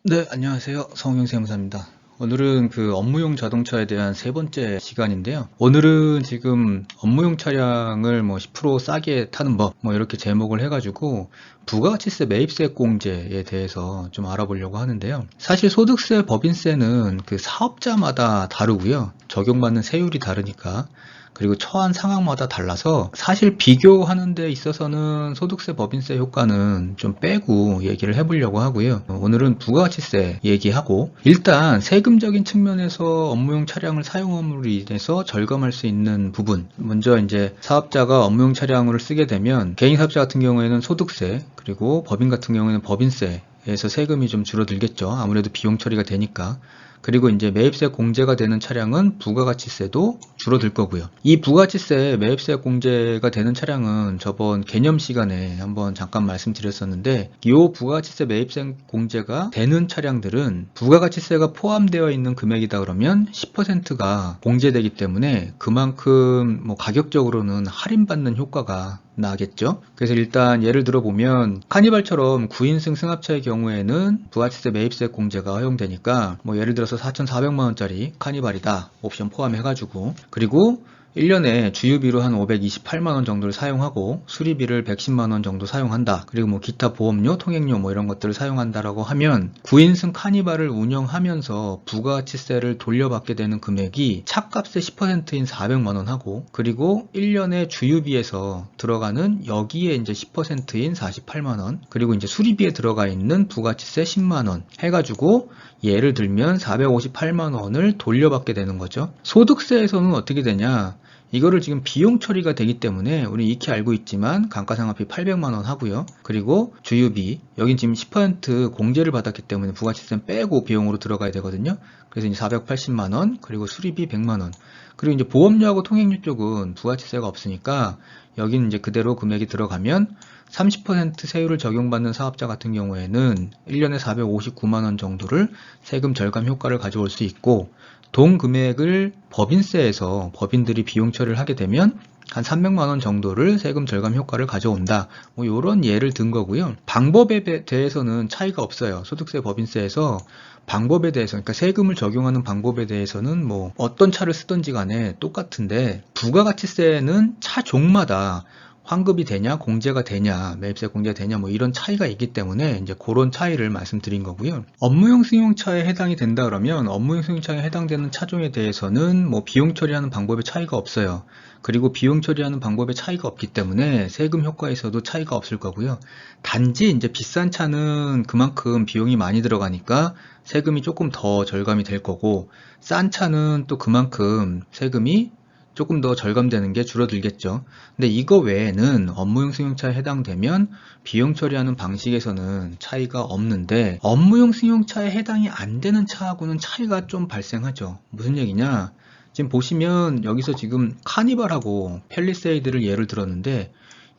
네, 안녕하세요. 성형세무사입니다. 오늘은 그 업무용 자동차에 대한 세 번째 시간인데요. 오늘은 지금 업무용 차량을 뭐 10% 싸게 타는 법, 뭐 이렇게 제목을 해가지고 부가가치세 매입세 공제에 대해서 좀 알아보려고 하는데요. 사실 소득세, 법인세는 그 사업자마다 다르고요. 적용받는 세율이 다르니까. 그리고 처한 상황마다 달라서 사실 비교하는 데 있어서는 소득세, 법인세 효과는 좀 빼고 얘기를 해보려고 하고요. 오늘은 부가가치세 얘기하고 일단 세금적인 측면에서 업무용 차량을 사용함으로 인해서 절감할 수 있는 부분, 먼저 이제 사업자가 업무용 차량을 쓰게 되면 개인 사업자 같은 경우에는 소득세, 그리고 법인 같은 경우에는 법인세에서 세금이 좀 줄어들겠죠. 아무래도 비용 처리가 되니까. 그리고 이제 매입세 공제가 되는 차량은 부가가치세도 줄어들 거고요. 이 부가가치세 매입세 공제가 되는 차량은 저번 개념 시간에 한번 잠깐 말씀드렸었는데, 이 부가가치세 매입세 공제가 되는 차량들은 부가가치세가 포함되어 있는 금액이다 그러면 10%가 공제되기 때문에 그만큼 뭐 가격적으로는 할인받는 효과가 나겠죠. 그래서 일단 예를 들어 보면 카니발처럼 9인승 승합차의 경우에는 부가가치세 매입세 공제가 허용되니까 뭐 예를 들어서 4,400만원짜리 카니발이다 옵션 포함해가지고, 그리고 1년에 주유비로 한 528만원 정도를 사용하고 수리비를 110만원 정도 사용한다. 그리고 뭐 기타 보험료, 통행료 뭐 이런 것들을 사용한다라고 하면 9인승 카니발을 운영하면서 부가가치세를 돌려받게 되는 금액이 차값의 10%인 400만원 하고, 그리고 1년에 주유비에서 들어가는 여기에 이제 10%인 48만원, 그리고 이제 수리비에 들어가 있는 부가가치세 10만원 해가지고 예를 들면 458만원을 돌려받게 되는 거죠. 소득세에서는 어떻게 되냐? 이거를 지금 비용 처리가 되기 때문에 우리 익히 알고 있지만 감가상각비 800만원 하고요. 그리고 주유비, 여긴 지금 10% 공제를 받았기 때문에 부가치세는 빼고 비용으로 들어가야 되거든요. 그래서 이제 480만원, 그리고 수리비 100만원. 그리고 이제 보험료하고 통행료 쪽은 부가치세가 없으니까 여기는 이제 그대로 금액이 들어가면 30% 세율을 적용받는 사업자 같은 경우에는 1년에 459만원 정도를 세금 절감 효과를 가져올 수 있고, 동 금액을 법인세에서 법인들이 비용 처리를 하게 되면 한 300만원 정도를 세금 절감 효과를 가져온다. 뭐 이런 예를 든 거고요. 방법에 대해서는 차이가 없어요. 소득세, 법인세에서 방법에 대해서, 그러니까 세금을 적용하는 방법에 대해서는 뭐 어떤 차를 쓰든지 간에 똑같은데, 부가가치세는 차종마다 환급이 되냐, 공제가 되냐, 매입세 공제가 되냐, 뭐 이런 차이가 있기 때문에 이제 그런 차이를 말씀드린 거고요. 업무용 승용차에 해당이 된다 그러면 업무용 승용차에 해당되는 차종에 대해서는 뭐 비용 처리하는 방법에 차이가 없어요. 그리고 비용 처리하는 방법에 차이가 없기 때문에 세금 효과에서도 차이가 없을 거고요. 단지 이제 비싼 차는 그만큼 비용이 많이 들어가니까 세금이 조금 더 절감이 될 거고, 싼 차는 또 그만큼 세금이 조금 더 절감되는 게 줄어들겠죠. 근데 이거 외에는 업무용 승용차에 해당되면 비용 처리하는 방식에서는 차이가 없는데, 업무용 승용차에 해당이 안 되는 차하고는 차이가 좀 발생하죠. 무슨 얘기냐? 지금 보시면 여기서 지금 카니발하고 팰리세이드를 예를 들었는데,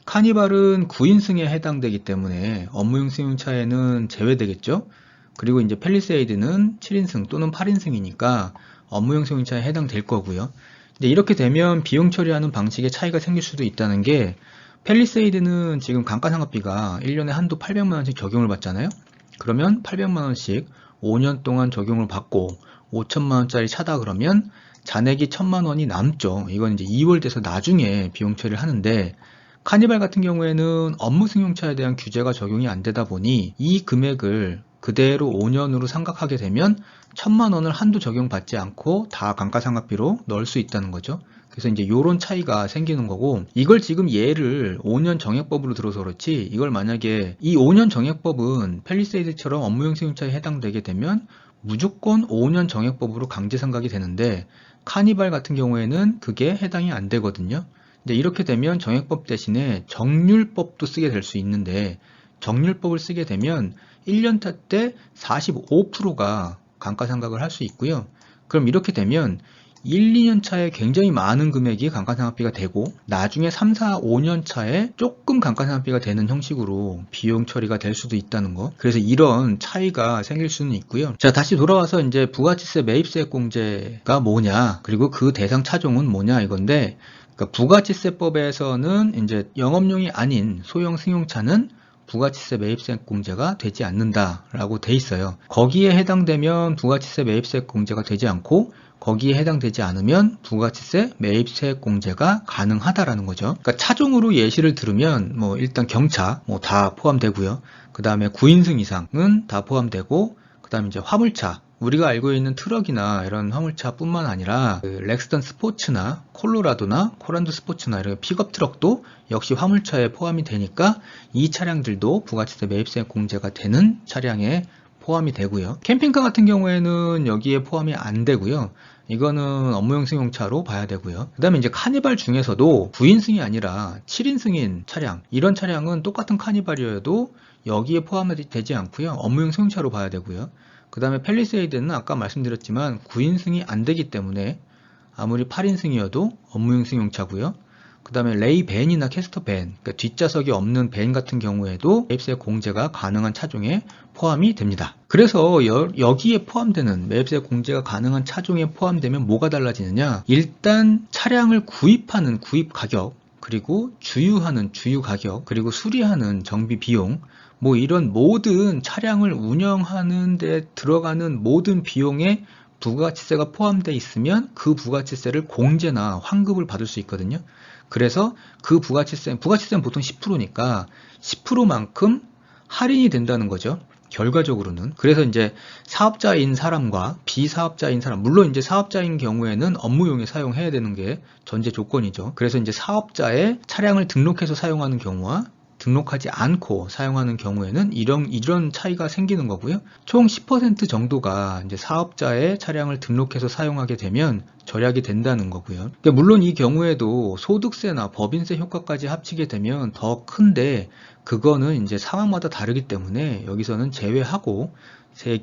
카니발은 9인승에 해당되기 때문에 업무용 승용차에는 제외되겠죠. 그리고 이제 팰리세이드는 7인승 또는 8인승이니까 업무용 승용차에 해당될 거고요. 근데 이렇게 되면 비용 처리하는 방식에 차이가 생길 수도 있다는 게, 팰리세이드는 지금 감가상각비가 1년에 한도 800만원씩 적용을 받잖아요. 그러면 800만원씩 5년 동안 적용을 받고 5천만원짜리 차다 그러면 잔액이 1000만원이 남죠. 이건 이제 2월 돼서 나중에 비용 처리를 하는데, 카니발 같은 경우에는 업무 승용차에 대한 규제가 적용이 안 되다 보니 이 금액을 그대로 5년으로 상각하게 되면 1000만원을 한도 적용받지 않고 다 감가상각비로 넣을 수 있다는 거죠. 그래서 이제 요런 차이가 생기는 거고, 이걸 지금 예를 5년 정액법으로 들어서 그렇지, 이걸 만약에 이 5년 정액법은 팰리세이드처럼 업무용 승용차에 해당되게 되면 무조건 5년 정액법으로 강제 상각이 되는데, 카니발 같은 경우에는 그게 해당이 안 되거든요. 근데 이렇게 되면 정액법 대신에 정률법도 쓰게 될 수 있는데, 정률법을 쓰게 되면 1년차 때 45%가 감가상각을 할 수 있고요. 그럼 이렇게 되면 1, 2년 차에 굉장히 많은 금액이 감가상각비가 되고, 나중에 3, 4, 5년 차에 조금 감가상각비가 되는 형식으로 비용 처리가 될 수도 있다는 거. 그래서 이런 차이가 생길 수는 있고요. 자, 다시 돌아와서 이제 부가치세 매입세 공제가 뭐냐, 그리고 그 대상 차종은 뭐냐 이건데, 그러니까 부가치세법에서는 이제 영업용이 아닌 소형 승용차는 부가치세 매입세 공제가 되지 않는다라고 돼 있어요. 거기에 해당되면 부가치세 매입세 공제가 되지 않고 거기에 해당되지 않으면 부가치세 매입세 공제가 가능하다라는 거죠. 그러니까 차종으로 예시를 들으면 뭐 일단 경차 뭐 다 포함되고요. 그 다음에 9인승 이상은 다 포함되고, 그 다음에 이제 화물차, 우리가 알고 있는 트럭이나 이런 화물차뿐만 아니라 그 렉스턴 스포츠나 콜로라도나 코란도 스포츠나 이런 픽업 트럭도 역시 화물차에 포함이 되니까 이 차량들도 부가치세 매입세 공제가 되는 차량에 포함이 되고요. 캠핑카 같은 경우에는 여기에 포함이 안 되고요. 이거는 업무용 승용차로 봐야 되고요. 그 다음에 이제 카니발 중에서도 9인승이 아니라 7인승인 차량, 이런 차량은 똑같은 카니발이어도 여기에 포함이 되지 않고요. 업무용 승용차로 봐야 되고요. 그 다음에 팰리세이드는 아까 말씀드렸지만 9인승이 안 되기 때문에 아무리 8인승이어도 업무용 승용차고요. 그 다음에 레이밴이나 캐스터밴, 그러니까 뒷좌석이 없는 밴 같은 경우에도 매입세 공제가 가능한 차종에 포함이 됩니다. 그래서 여기에 포함되는 매입세 공제가 가능한 차종에 포함되면 뭐가 달라지느냐, 일단 차량을 구입하는 구입 가격, 그리고 주유하는 주유 가격, 그리고 수리하는 정비 비용, 뭐 이런 모든 차량을 운영하는 데 들어가는 모든 비용에 부가치세가 포함되어 있으면 그 부가치세를 공제나 환급을 받을 수 있거든요. 그래서 그 부가치세는 보통 10%니까 10%만큼 할인이 된다는 거죠. 결과적으로는. 그래서 이제 사업자인 사람과 비사업자인 사람, 물론 이제 사업자인 경우에는 업무용에 사용해야 되는 게 전제 조건이죠. 그래서 이제 사업자의 차량을 등록해서 사용하는 경우와 등록하지 않고 사용하는 경우에는 이런 차이가 생기는 거고요. 총 10% 정도가 이제 사업자의 차량을 등록해서 사용하게 되면 절약이 된다는 거고요. 그러니까 물론 이 경우에도 소득세나 법인세 효과까지 합치게 되면 더 큰데, 그거는 이제 상황마다 다르기 때문에 여기서는 제외하고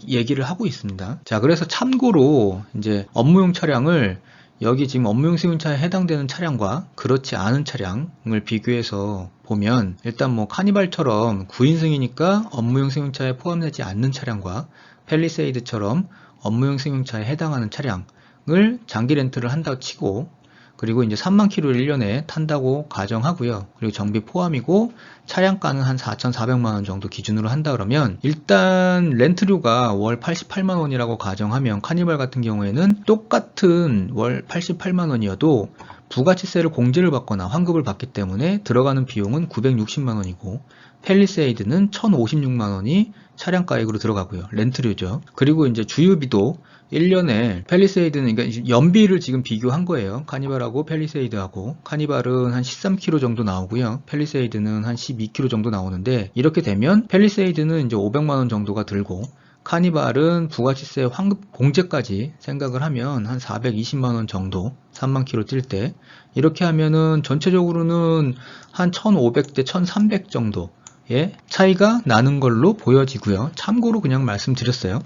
얘기를 하고 있습니다. 자, 그래서 참고로 이제 업무용 차량을 여기 지금 업무용 승용차에 해당되는 차량과 그렇지 않은 차량을 비교해서 보면, 일단 뭐 카니발처럼 9인승이니까 업무용 승용차에 포함되지 않는 차량과 팰리세이드처럼 업무용 승용차에 해당하는 차량을 장기 렌트를 한다고 치고, 그리고 이제 3만 킬로를 1년에 탄다고 가정하고요. 그리고 정비 포함이고 차량가는 한 4,400만 원 정도 기준으로 한다 그러면, 일단 렌트료가 월 88만 원이라고 가정하면 카니발 같은 경우에는 똑같은 월 88만 원이어도 부가치세를 공제를 받거나 환급을 받기 때문에 들어가는 비용은 960만 원이고, 팰리세이드는 1,056만 원이 차량가액으로 들어가고요. 렌트료죠. 그리고 이제 주유비도 1년에 팰리세이드는, 그러니까 연비를 지금 비교한 거예요. 카니발하고 팰리세이드하고. 카니발은 한 13km 정도 나오고요. 팰리세이드는 한 12km 정도 나오는데, 이렇게 되면 팰리세이드는 이제 500만 원 정도가 들고, 카니발은 부가치세 환급 공제까지 생각을 하면 한 420만 원 정도, 3만 킬로 뛸 때. 이렇게 하면은 전체적으로는 한 1,500대 1,300 정도의 차이가 나는 걸로 보여지고요. 참고로 그냥 말씀드렸어요.